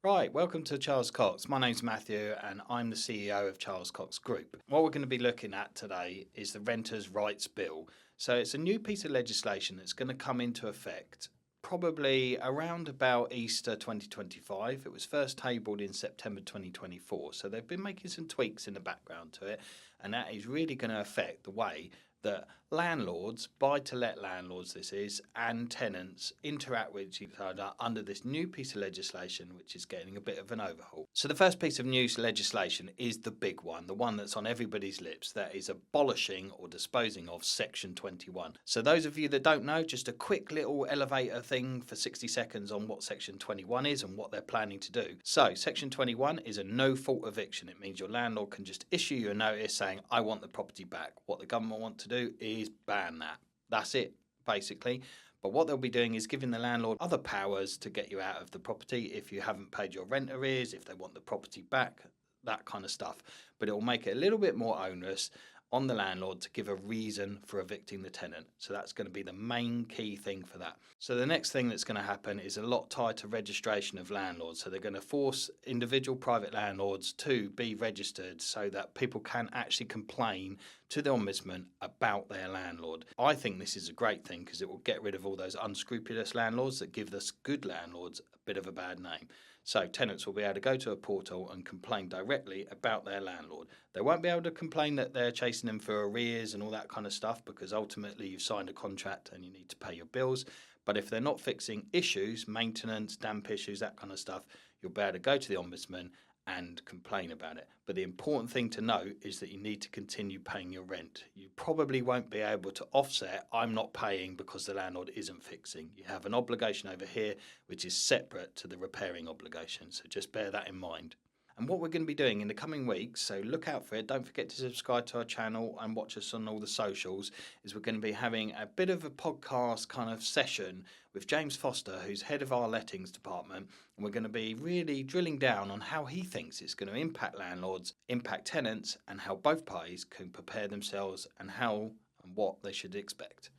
Right, welcome to Charles Cox. My name's Matthew and I'm the CEO of Charles Cox Group. What we're going to be looking at today is the Renters' Rights Bill. So it's a new piece of legislation that's going to come into effect probably around about Easter 2025. It was first tabled in September 2024. So they've been making some tweaks in the background to it, and that is really going to affect the way that landlords, buy-to-let landlords this is, and tenants interact with each other under this new piece of legislation which is getting a bit of an overhaul. So the first piece of new legislation is the big one, the one that's on everybody's lips, that is abolishing or disposing of Section 21. So those of you that don't know, just a quick little elevator thing for 60 seconds on what Section 21 is and what they're planning to do. So Section 21 is a no-fault eviction. It means your landlord can just issue you a notice saying, I want the property back. What the government want to do is ban that. That's it, basically. But what they'll be doing is giving the landlord other powers to get you out of the property if you haven't paid your rent arrears, if they want the property back, that kind of stuff. But it will make it a little bit more onerous on the landlord to give a reason for evicting the tenant. So that's going to be the main key thing for that. So the next thing that's going to happen is a lot tied to registration of landlords. So they're going to force individual private landlords to be registered so that people can actually complain to the ombudsman about their landlord. I think this is a great thing because it will get rid of all those unscrupulous landlords that give us good landlords a bit of a bad name. So tenants will be able to go to a portal and complain directly about their landlord. They won't be able to complain that they're chasing them for arrears and all that kind of stuff because ultimately you've signed a contract and you need to pay your bills. But if they're not fixing issues, maintenance, damp issues, that kind of stuff, you'll be able to go to the ombudsman and complain about it. But the important thing to note is that you need to continue paying your rent. You probably won't be able to offset, I'm not paying because the landlord isn't fixing. You have an obligation over here which is separate to the repairing obligation. So just bear that in mind. And what we're going to be doing in the coming weeks, so look out for it, don't forget to subscribe to our channel and watch us on all the socials, is we're going to be having a bit of a podcast kind of session with James Foster, who's head of our lettings department, and we're going to be really drilling down on how he thinks it's going to impact landlords, impact tenants, and how both parties can prepare themselves and how and what they should expect.